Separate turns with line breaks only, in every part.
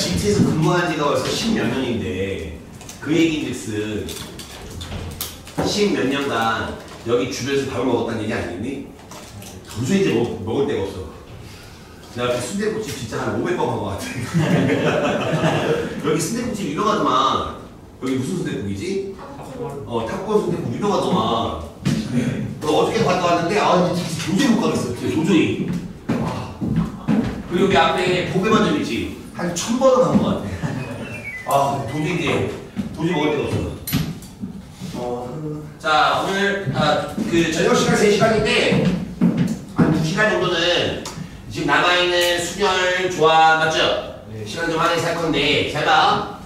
GT에서 근무한 지가 벌써 10몇 년인데 그 얘기인즉슨 10몇 년간 여기 주변에서 밥을 먹었다는 얘기 아니겠니? 도저히 이제 먹을 데가 없어. 내가 그 순댓국집 진짜 한 500번 간 것 같아. 여기 순댓국집 유명하더만. 여기 무슨 순댓국이지? 탑골 순댓국 유명하더만. 너 어저께 갔다 왔는데 도저히 못 가겠어. 도저히. 그리고 여기 앞에 보배만점 있지? 한 1000번은 간 것 같아. 도저히 이제 먹을 데가 없어. 자, 오늘 그 저녁 시간 3시간인데 한 2시간 정도는 지금 남아있는 순열 조합 맞죠? 네. 시간 좀 안에서 할 건데 잘 봐.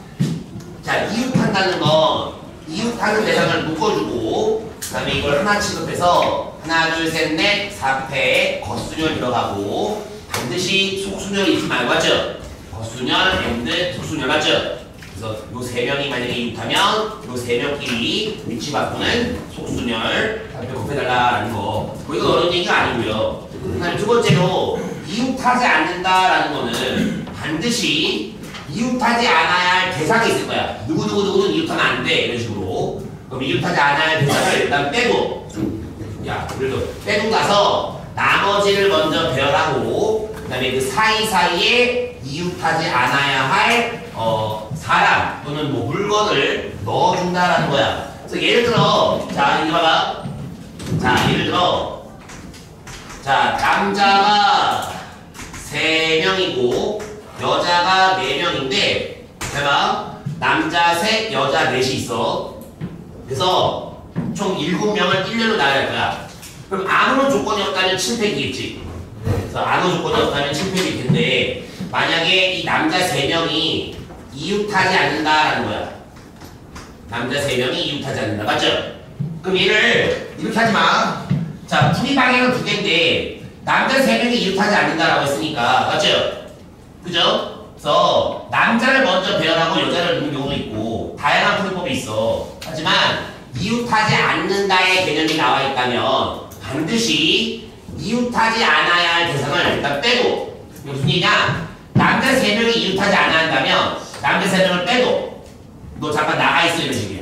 자, 이웃한다는 건 이웃하는 대상을 묶어주고 그 다음에 이걸 하나 취급해서 하나 둘 셋 넷 4패 겉순열 들어가고 반드시 속순열이 있지 말고 맞죠? 겉순열, 엠드, 속순열 맞죠? 그래서 요 세 명이 만약에 이웃하면 요 세 명끼리 위치 바꾸는 속순열 발표 곱해달라는 거. 이건 어려운 얘기가 아니고요. 그다음에 두 번째로 이웃하지 않는다라는 거는 반드시 이웃하지 않아야 할 대상이 있을 거야. 누구는 이웃하면 안 돼. 이런 식으로. 그럼 이웃하지 않아야 할 대상을 일단 빼고 그래도 빼고 나서 나머지를 먼저 배열하고 그 다음에 그 사이사이에 이웃하지 않아야 할 사람 또는 뭐 물건을 넣어준다라는 거야. 그래서 예를 들어, 자, 이거 봐봐. 자, 예를 들어, 자, 남자가 3명이고, 여자가 4명인데, 봐봐. 남자 셋, 여자 넷이 있어. 그래서 총 7명을 일렬로 나눠야 할 거야. 그럼 아무런 조건이 없다면 7팩이겠지. 그래서 아무 조건이 없다면 7팩일 텐데, 만약에 이 남자 3명이 이웃하지 않는다라는 거야. 남자 3명이 이웃하지 않는다. 맞죠? 그럼 얘를 이렇게 하지 마. 자, 풀이 방향은 2개인데 남자 3명이 이웃하지 않는다라고 했으니까 맞죠? 그죠? 그래서 남자를 먼저 배열하고 여자를 넣는 경우도 있고 다양한 풀이법이 있어. 하지만 이웃하지 않는다의 개념이 나와 있다면 반드시 이웃하지 않아야 할 대상을 일단 빼고. 이게 무슨 얘기냐? 남자 3명이 이웃하지 않아야 한다면 남자 3명을 빼도 너 잠깐 나가 있어 이런 식이야.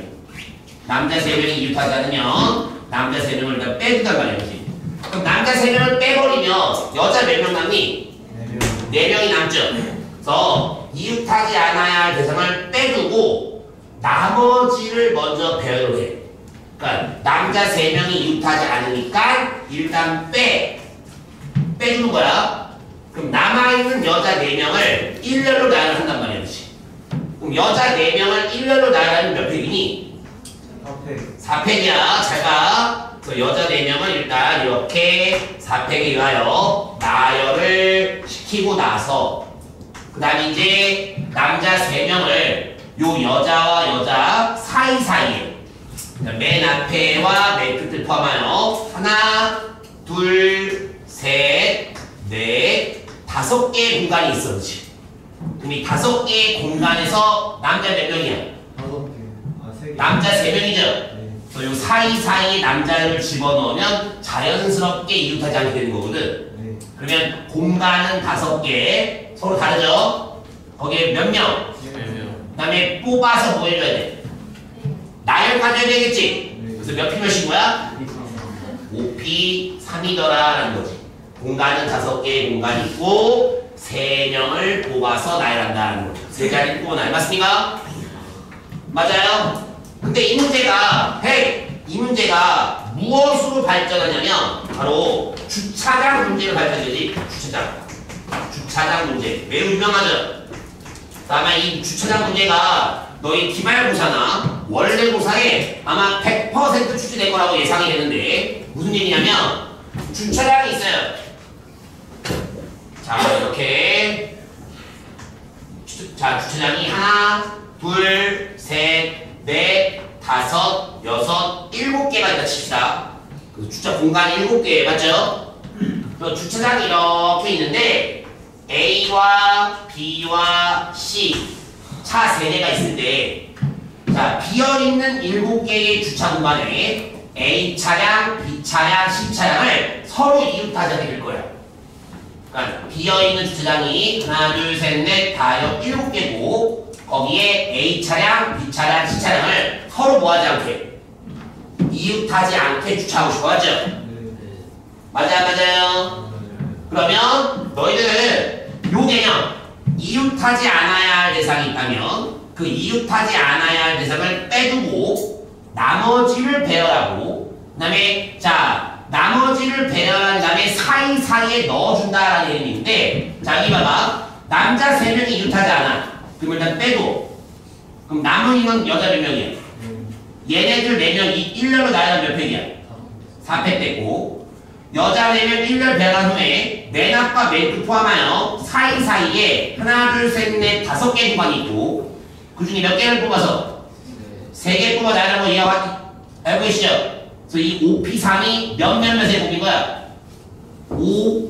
남자 3명이 이웃하지 않으면 남자 3명을 일단 빼준단 말이야. 그렇지? 그럼 남자 3명을 빼버리면 여자 몇 명 남니? 4명이 남죠. 그래서 이웃하지 않아야 할 대상을 빼두고 나머지를 먼저 배열을 해. 그러니까 남자 3명이 이웃하지 않으니까 일단 빼주는 거야. 그럼 남아있는 여자 4명을 일렬로 나열한단 말이야. 그렇지? 그럼 여자 4명을 일렬로 나열하면 몇 팩이니? 4팩이야. 잘 봐. 그래서 여자 4명을 일단 이렇게 4팩에 의하여 나열을 시키고 나서 그 다음에 이제 남자 3명을 요 여자와 여자 사이사이에 맨 앞에와 맨 끝을 포함하여 하나, 둘, 셋, 넷, 5개의 공간이 있어. 그렇지? 그럼 이 5개의 공간에서 남자 몇 명이야?
5개.
남자 3명이죠? 그래서 요 사이사이에 남자를 집어넣으면 자연스럽게 이웃하지 않게 되는 거거든. 그러면 공간은 5개. 서로 다르죠? 거기에 몇 명? 그 다음에 뽑아서 뭐 해줘야 돼? 나열 가져야 되겠지? 그래서 몇 피 몇인 거야? 5P 3이더라라는 거지. 공간은 5개의 공간이 있고 3명을 뽑아서 나열한다는 거죠. 3자리 뽑아 나열 맞습니까? 맞아요? 근데 이 문제가 이 문제가 무엇으로 발전하냐면 바로 주차장 문제로 발전되지. 주차장 문제 매우 유명하죠. 아마 이 주차장 문제가 너희 기말고사나 원래고사에 아마 100% 출제될 거라고 예상이 되는데 무슨 얘기냐면 주차장이 있어요. 자, 이렇게 주차장이 하나, 둘, 셋, 넷, 5, 6, 7개가 있다 칩시다. 그래서 주차 공간이 7개 맞죠? 그래서 주차장이 이렇게 있는데 A와 B와 C 차 3대가 있을 때 자, 비어있는 7개의 주차 공간에 A 차량, B 차량, C 차량을 서로 이웃하지 않게 될 거야. 그러니까 비어있는 주차장이 하나, 둘, 셋, 넷, 다 7개고 거기에 A차량, B차량, C차량을 서로 뭐하지 않게 이웃하지 않게 주차하고 싶어 하죠? 맞아요, 맞아요. 그러면 너희들은 요 개념 이웃하지 않아야 할 대상이 있다면 그 이웃하지 않아야 할 대상을 빼두고 나머지를 배열하고 그 다음에 자 나머지를 배열한 다음에 사이사이에 넣어준다라는 개념인데 자 여기 봐봐 남자 3명이 이웃하지 않아 그럼 일단 빼도 그럼 남은 인원 여자 몇 명이야? 얘네들 4명이 1렬로 나열하면 몇 팩이야? 4팩 됐고 여자 4명 1렬 배열한 후에 맨 앞과 맨 끝 포함하여 사이사이에 하나 둘 셋 넷 5개 구간이 있고 그 중에 몇 개를 뽑아서 3개 뽑아 나열한 거 이해하고 알고 계시죠? 그래서 이 5P3이 몇몇의 곱인 거야? 5,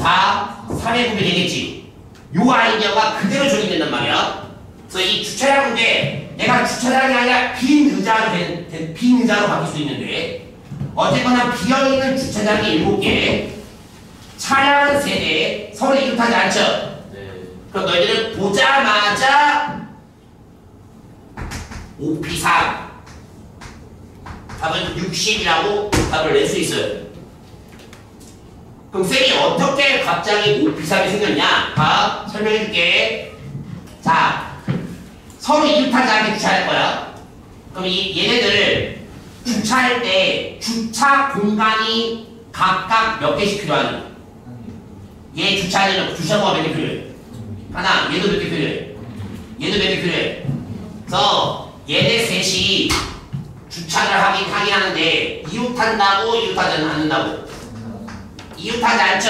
4, 3의 곱이 되겠지. 요 아이디어가 그대로 적용된단 말이야. 그래서 이 주차장 문제, 내가 주차장이 아니라 빈 의자로 바뀔 수 있는데, 어쨌거나 비어있는 주차장이 7개, 차량은 3대, 서로 이웃하지 않죠?
네.
그럼 너희들은 보자마자 5P3 답은 60이라고 답을 낼 수 있어요. 그럼 쌤이 어떻게 갑자기 5P3이 생겼냐? 봐, 설명해줄게. 자, 서로 이웃하지 않게 주차할 거야. 그럼 얘네들 주차할 때 주차 공간이 각각 몇 개씩 필요하니? 얘 주차하려면 주차 공간 몇 개 필요해? 하나, 얘도 몇 개 필요해? 얘도 몇 개 필요해? 그래서 얘네 셋이 주차를 하긴 하는데 이웃한다고 이웃하지 않는다고? 이웃하지 않죠?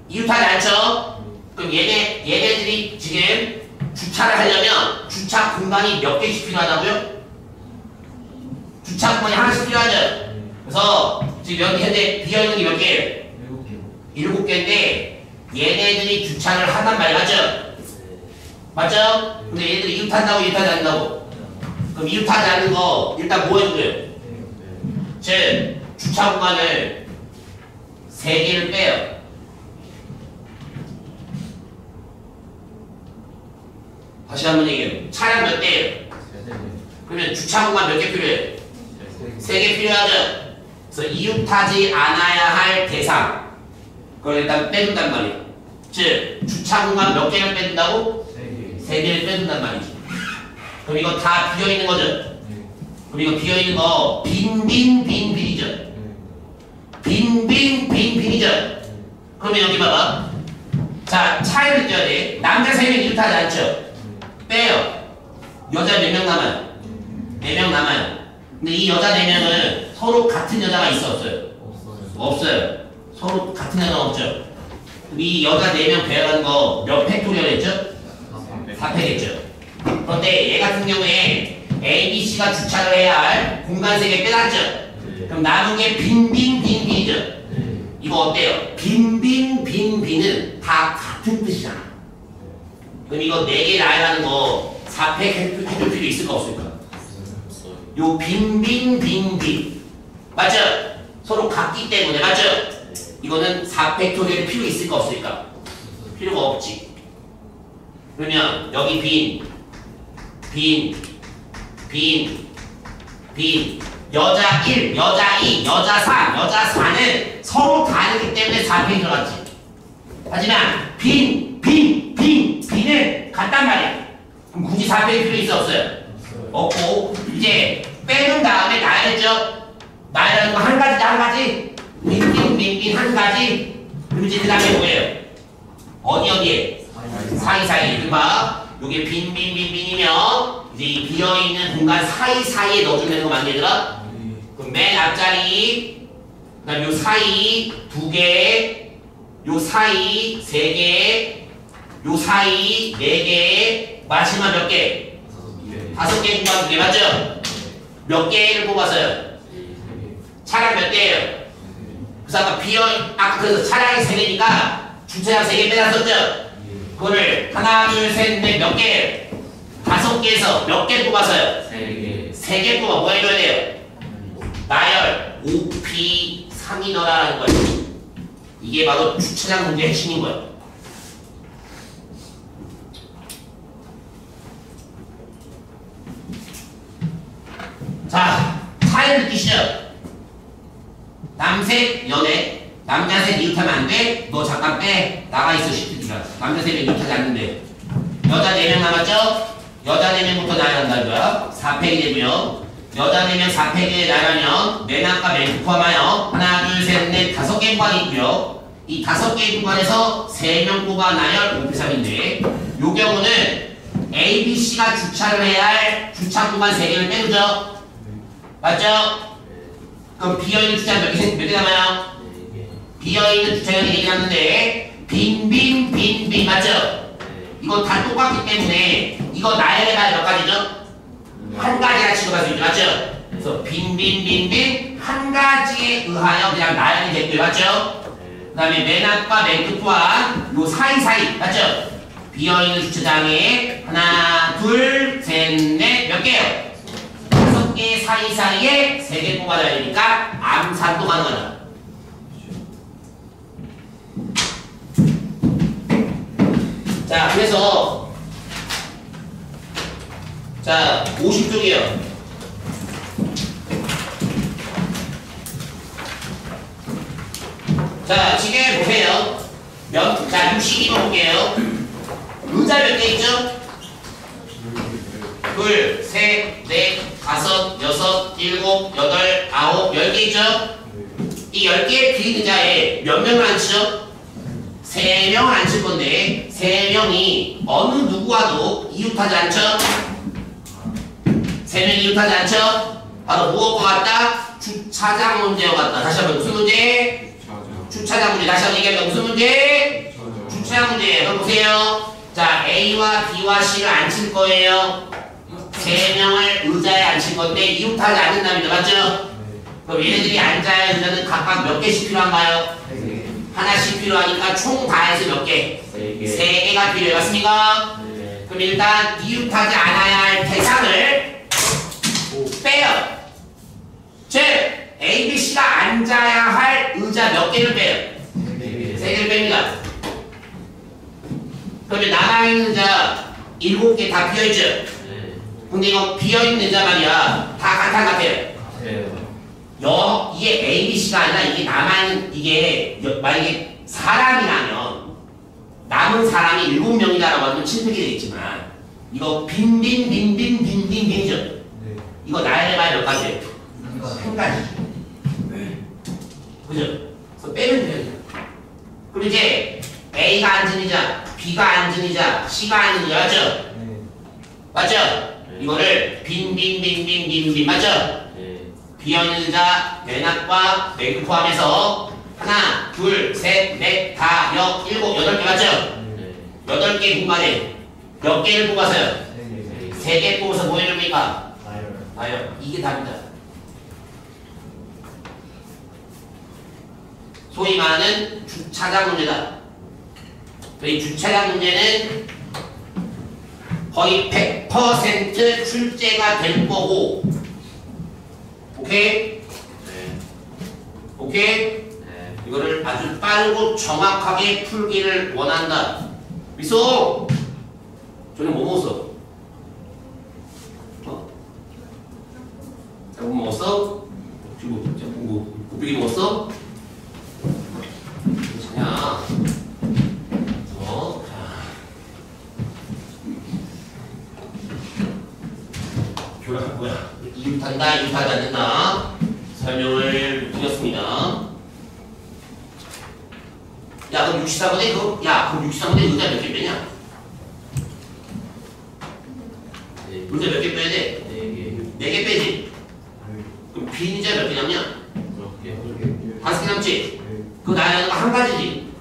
이웃하지 않죠? 그럼 얘네들이 지금 주차를 하려면 주차 공간이 몇 개씩 필요하다고요? 주차 공간이 하나씩 필요하죠? 그래서 지금 여기 현재 비어있는 게 몇 개예요? 7개인데 얘네들이 주차를 한단 말이 맞죠? 맞죠? 근데 얘네들이 이웃한다고 이웃하지 않는다고? 그럼 이웃하지 않는 거 일단 뭐 해줘요? 즉 주차 공간을 3개를 빼요. 다시 한번 얘기해요. 차량 몇 대예요? 그러면 주차 공간 몇 개 필요해요? 3개 필요하죠? 그래서 이웃하지 않아야 할 대상 그걸 일단 빼준단 말이에요. 즉 주차 공간 몇 개를 빼준다고? 3개를 빼준단 말이죠. 그럼 이거 다 비어있는 거죠? 그럼 이거 비어있는 거 빈빈이죠? 빈이죠? 그러면 여기 봐봐. 자, 차이를 떼야 돼. 남자 3명 이웃하지 않죠? 빼요. 여자 몇 명 남아요? 4명 남아요. 근데 이 여자 4명은 서로 같은 여자가 있어 없어요? 없어요. 서로 같은 여자가 없죠? 그럼 이 여자 4명 배열하는 거 몇 팩토리얼 했죠? 4팩 했죠? 그런데 얘 같은 경우에 A, B, C가 주차를 해야 할 공간 3개 빼놨죠? 그럼 남은 게 빈이죠? 이거 어때요? 빈은 다 같은 뜻이잖아. 그럼 이거 4개 나열하는 거 4팩 해줄 필요 있을까 없을까? 요 빈 맞죠? 서로 같기 때문에 맞죠? 이거는 4팩토리얼 필요 있을까 없을까? 필요가 없지. 그러면 여기 빈 여자 1, 여자 2, 여자 3, 여자 4는 서로 다르기 때문에 4팩이 들어갔지. 하지만 빈은 같단 말이야. 그럼 굳이 4팩이 필요 있어 없어요? 없고 이제 빼는 다음에 나열했죠? 나열하는 거 한 가지 빈 한 가지 그럼 이제 그 다음에 뭐예요? 어디에? 사이사이. 그봐 요게 빈이면 이제 이 비어있는 공간 사이사이에 넣어주면 되는 거 맞니 얘들아? 그럼 맨 앞자리 그 다음 요 사이 2개 요 사이 3개 요 사이 4개 마지막 몇 개? 5개 공간 2개 맞죠? 몇 개를 뽑았어요? 차량 몇 대예요? 그래서 아까 그래서 차량이 3개니까 주차장 3개 빼놨었죠? 그거를 하나 둘 셋 넷 몇 개? 5개에서 몇 개 뽑았어요? 3개 뽑아 뭐 해줘야 돼요? 나열 5P3이 넣어라는 거예요. 이게 바로 주차장 문제의 핵심인 거야. 자, 차이를 느끼시죠? 남색 연애, 남자색 이웃하면 안 돼? 너 잠깐 빼. 나가 있어, 시트가. 남자색은 이웃하지 않는데. 여자 4명 남았죠? 여자 4명부터 나열한다 이거야. 4팩이 되고요. 여자 4명 4팩에 나열하면 맨아까 맨 포함하여 하나, 둘, 셋, 넷, 5개 구간이 있고요. 이 5개 구간에서 3명 뽑아 나열 5패3인데 요 경우는 A, B, C가 주차를 해야 할 주차 구간 3개를 빼주죠. 맞죠? 그럼 비어있는 주차 몇 개 남아요? 비어있는 주차장이 4개 남는데 빈 맞죠? 이거 다 똑같기 때문에 이거 나열해봐야 몇 가지죠? 한 가지나 취급할 수 있죠. 맞죠? 그래서 빈 한 가지에 의하여 그냥 나열이 됐고요. 맞죠? 그 다음에 맨 앞과 맨 끝 또한 요 사이사이 맞죠? 비어있는 주차장에 하나 둘 셋 넷 몇 개요? 5개 사이사이에 3개 뽑아줘야 되니까 암산도 가능하다. 자, 그래서 자 50쪽이에요. 자, 지금 보세요. 자, 62번 볼게요. 의자 몇 개 있죠? 둘, 셋, 넷, 5, 6, 7, 8, 9, 10개 있죠? 이 10개의 비인 의자에 몇 명을 앉히죠? 3명을 앉힐 건데 3명이 어느 누구와도 이웃하지 않죠? 3명이 이웃하지 않죠? 바로 무엇과 같다? 주차장 문제와 같다. 다시 한번 무슨 문제? 주차장 문제. 다시 한번 얘기하면 무슨 문제? 주차장 문제. 그럼 보세요. 자, A와 B와 C를 앉힐 거예요. 3명을 의자에 앉힐 건데 이웃하지 않는답니다. 맞죠? 그럼 얘네들이 앉아야 할 의자는 각각 몇 개씩 필요한가요? 하나씩 필요하니까 총 다 해서 몇 개? 3개가 필요해. 맞습니까? 그럼 일단 이웃하지 않아야 할 대상을 빼요. 즉 A, B, C가 앉아야 할 의자 몇 개를 빼요? 3개를 뺍니다. 그러면 남아있는 의자 7개 다 비어있죠? 근데 이거 비어있는 의자 말이야 다 같아요. 이게 A, B, C가 아니라 이게 남아있는 이게 만약에 사람이라면 남은 사람이 7명이다라고 하면 칠팩이 되겠지만 이거 빈이죠. 이거 나열해봐야 몇 가지예요? 한 가지. 그죠? 그래서 빼면 돼요. 그럼 이제 A가 앉은 의자, B가 앉은 의자, C가 앉은 의자 맞죠? 맞죠? 이거를 빈 맞죠? 비어있는 의자, 맨 앞과 맨 끝 포함해서 하나, 둘, 셋, 넷, 다, 여, 7, 8개 맞죠? 8개 공간에 몇 개를 뽑아서요? 3개 뽑아서 뭐 해줍니까? 나열. 이게 답이다. 소위 말하는 주차장 문제다. 이 주차장 문제는 거의 100% 출제가 될 거고, 오케이? 오케이? 이거를 아주 빠르고 정확하게 풀기를 원한다. 미소! 저녁 뭐 먹었어? 뭐 먹었어? 지금 뭐 곱빼기 먹었어? 괜찮아. 교란 뭐야? 이웃한다, 이웃하지 않는다. 설명을 드렸습니다. 야, 그럼 64번에 그럼 63번에 의자 몇 개 빼냐? 의자 몇 개 빼야 돼? 4개 빼지? 그럼 빈 의자 몇 개 남냐? 5개 남지? 그거 나야 한 가지지?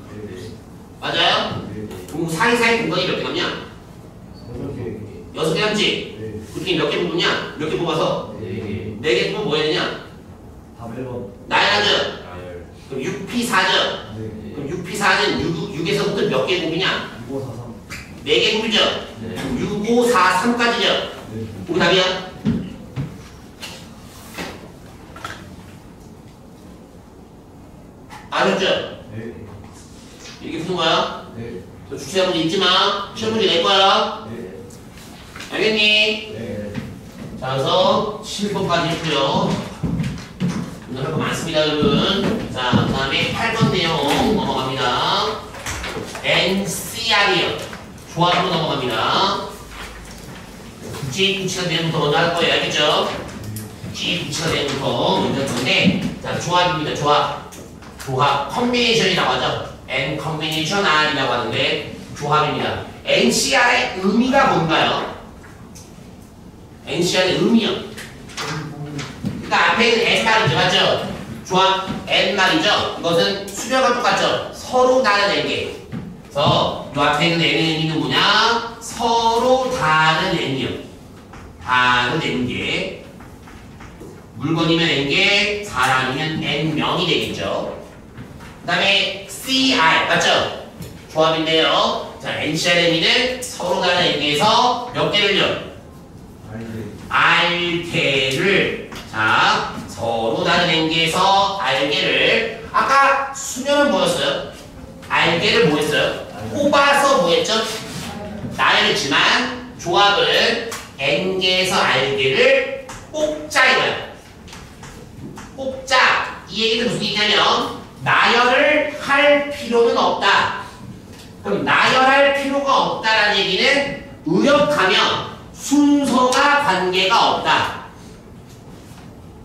맞아요? 그럼 사이사이 공간이 몇 개 남냐? 6개 남지? 그렇게 몇 개 뽑냐? 몇 개 뽑아서? 4개 뽑으면 뭐 해야 되냐? 나열하죠? 그럼 6P4죠? 그럼 6P4는 6에서부터 몇 개 곱이냐? 4개 곱이죠? 6, 5, 4, 3까지죠? 그게 답이야? 알았죠?
네.
이렇게 푸는 거야.
네.
저 주체자 문제 잊지 마. 시험 문제 낼 거야.
네.
알겠니?
네.
자, 그래서 7번까지 했고요. 오늘 할 거 많습니다, 여러분. 자, 그 다음에 8번 내용 넘어갑니다. NCR이요. 조합으로 넘어갑니다. 국지국치가 내용부터 먼저 할 거예요. 알겠죠? 국지국치가 내용부터 먼저 할 건데, 자, 조합입니다. 조합. 조합. 컨비네이션이라고 하죠. N 컨비네이션 R이라고 하는데, 조합입니다. NCR의 의미가 뭔가요? NCR의 의미요. 그러니까 앞에 있는 N 말이죠. 맞죠? 조합 N 말이죠. 이것은 수렴과 똑같죠. 서로 다른 N개. 그래서 이 앞에 있는 N의 의미는 뭐냐? 서로 다른 N이요. 다른 N개. 물건이면 N개, 사람이면 N명이 되겠죠. 그 다음에 CR. 맞죠? 조합인데요. 자, NCR의 의미는 서로 다른 N개에서 몇 개를요? 알개를. 자, 서로 다른 N개에서 알개를. 아까 수녀는 뭐였어요? 알개를 뭐 했어요? 뽑아서 뭐 했죠? 나열했지만 조합은 N개에서 알개를 뽑자 이거야. 뽑자. 이 얘기는 무슨 얘기냐면 나열을 할 필요는 없다. 그럼 나열할 필요가 없다라는 얘기는 의역하면 순서가 관계가 없다.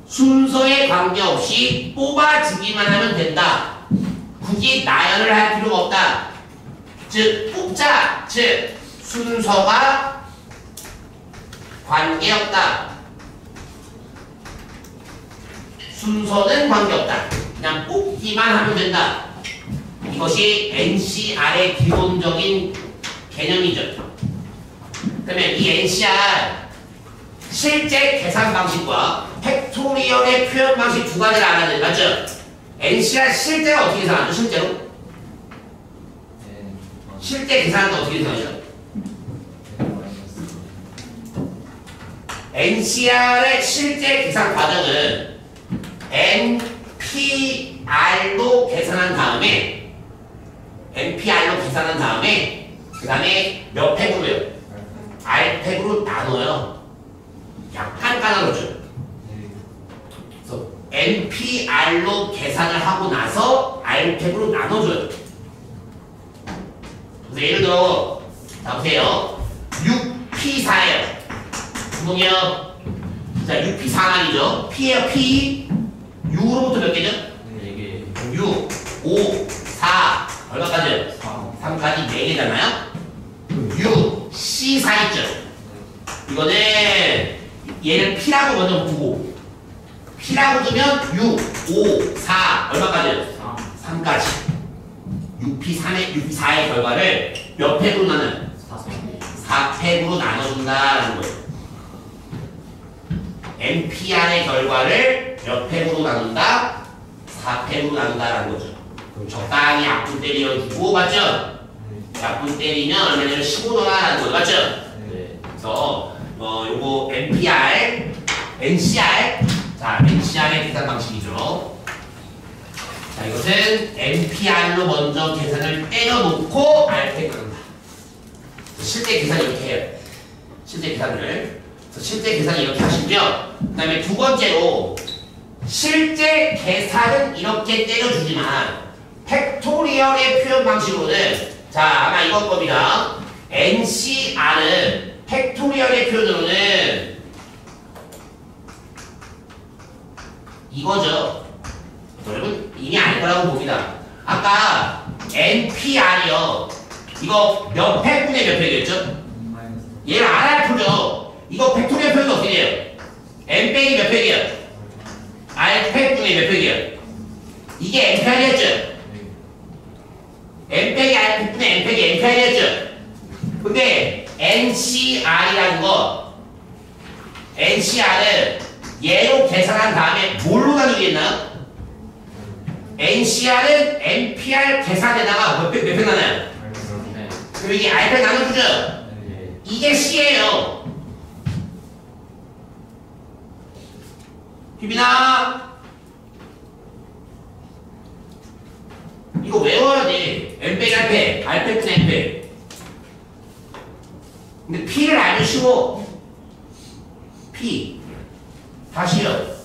순서에 관계없이 뽑아주기만 하면 된다. 굳이 나열을 할 필요가 없다. 즉 뽑자. 즉 순서가 관계없다. 순서는 관계없다. 그냥 뽑기만 하면 된다. 이것이 NCR의 기본적인 개념이죠. 그러면 이 NCR 실제 계산 방식과 팩토리얼의 표현 방식 두 가지를 알아야 돼. 맞죠? NCR 실제가 어떻게 계산하죠? 실제로? 실제 계산할 때 어떻게 계산하죠? NCR의 실제 계산 과정은 NPR로 계산한 다음에 그 다음에 몇 팩으로요? R팩으로 나눠요. 약간 까다롭죠. 그래서 NPR로 계산을 하고 나서 R팩으로 나눠줘요. 그래서 예를 들어 자 보세요. 6P4예요. 분명히요. 자 6P4 말이죠. P예요. P 6으로부터 몇 개죠? 4개. 6, 5, 4 얼마까지요? 3까지 4개잖아요. 6, C4 있죠? 이거는 얘를 P라고 먼저 두고 P라고 두면 6, 5, 4 얼마까지요? 3까지 6P4의 결과를 몇 팩으로 나눠요? 4팩으로 나눠준다라는 거예요. NPR의 결과를 몇 팩으로 나눈다? 4팩으로 나눈다라는 거죠. 그럼 적당히 약분 때려주고 맞죠? 약분 때리면 얼마냐면 15도라는 거 맞죠? 네. 그래서 요거 NPR, NCR 자 NCR의 계산 방식이죠. 자 이것은 NPR로 먼저 계산을 때려놓고 R팩 나눈다. 실제 계산 이렇게 해요. 실제 계산을. 그래서 실제 계산 이렇게 하시고요. 그 다음에 두 번째로 실제 계산은 이렇게 때려주지만 팩토리얼의 표현 방식으로는 자 아마 이건 겁니다. NCR은 팩토리얼의 표현으로는 이거죠. 여러분 이미 알 거라고 봅니다. 아까 NPR이요. 이거 몇 팩분의 몇 팩이었죠? 얘를 알아야 풀죠. 이거 팩토리얼 표현은 어떻게 돼요? N 빼기 몇 팩이에요? R 팩분의 몇 팩이에요? 이게 NPR이었죠? N 빼기 R 팩분의 N 빼기 NPR이었죠? 근데 NCR이라는 거 NCR은 얘로 계산한 다음에 뭘로 나누겠나요? NCR은 NPR 계산에다가 몇 팩 나눠요? 그럼 이게 R팩 나눠주죠? 이게 C예요. 희빈아 이거 외워야 돼. M 빼기 R패, R패 N패. 근데 P를 알면 쉬워. P 다시요.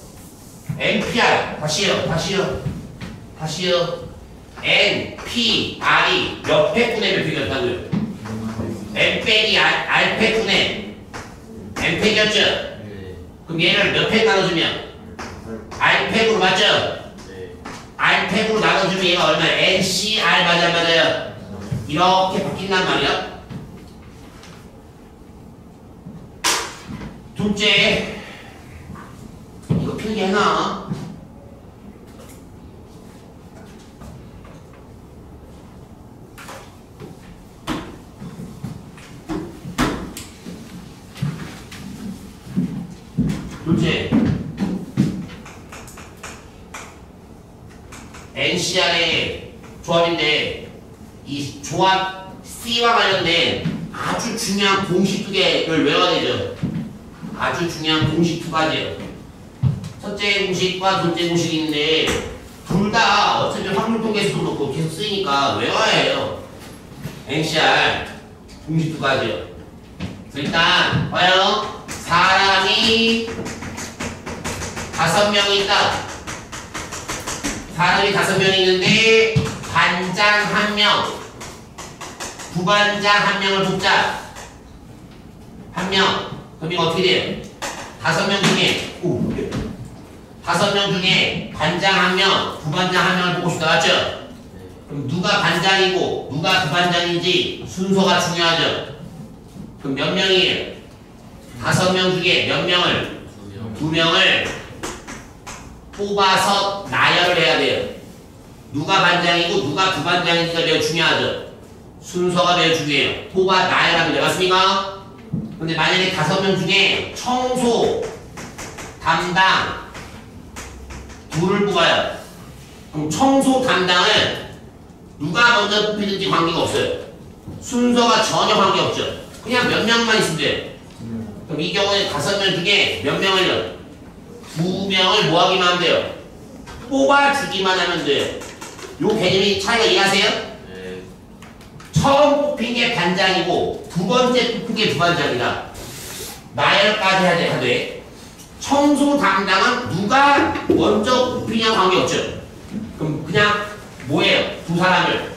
NPR 다시요. NPR이 몇 패분의 몇 패였다고요? M 빼기 R 패분의 M 패였죠?
네.
그럼 얘를 몇 패 나눠주면 R 패으로 맞죠?
네.
R 패으로 나눠주면 얘가 얼마야? NCR 맞아 안 맞아요? 이렇게 바뀐단 말이야. 둘째, 이거 필기해놔. 둘째, NCR의 조합인데 이 조합 C와 관련된 아주 중요한 공식 2개를 외워야 되죠. 아주 중요한 공식 2가지예요. 첫째 공식과 둘째 공식이 있는데 둘 다 어차피 확률통계에서도 그렇고 계속 쓰이니까 외워야 해요. NCR 공식 2가지요. 일단 봐요. 사람이 5명이 있다. 사람이 5명이 있는데 반장 1명, 부반장 1명을 뽑자. 1명. 그럼 이거 어떻게 돼요? 5명 중에 5명 중에 반장 1명, 부반장 1명을 뽑고 싶다. 맞죠? 그럼 누가 반장이고 누가 부반장인지 순서가 중요하죠. 그럼 몇 명이에요? 5명 중에 몇 명을? 2명을 뽑아서 나열을 해야 돼요. 누가 반장이고 누가 부반장인지가 매우 중요하죠. 순서가 매우 중요해요. 뽑아 나열하면 돼. 맞습니까? 근데 만약에 5명 중에 청소 담당 2를 뽑아요. 그럼 청소 담당은 누가 먼저 뽑히는지 관계가 없어요. 순서가 전혀 관계없죠. 그냥 몇 명만 있으면 돼요. 그럼 이 경우에 5명 중에 몇 명을요? 2명을 뭐 하기만 하면 돼요? 뽑아주기만 하면 돼요. 요 개념이 차이가 이해하세요?
네.
처음 뽑힌 게 반장이고 두 번째 뽑힌 게 부반장이다. 나열까지 해야 돼. 청소 담당은 누가 먼저 뽑히냐 관계없죠. 그럼 그냥 뭐예요? 2사람을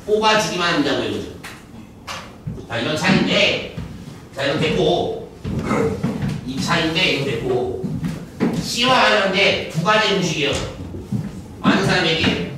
뽑아주기만 한다고 이거죠. 자, 이런 차이인데, 자, 이건 됐고, 이 차이인데, 이건 됐고, C와 관련된 2가지 공식이에요. 아는 사람에게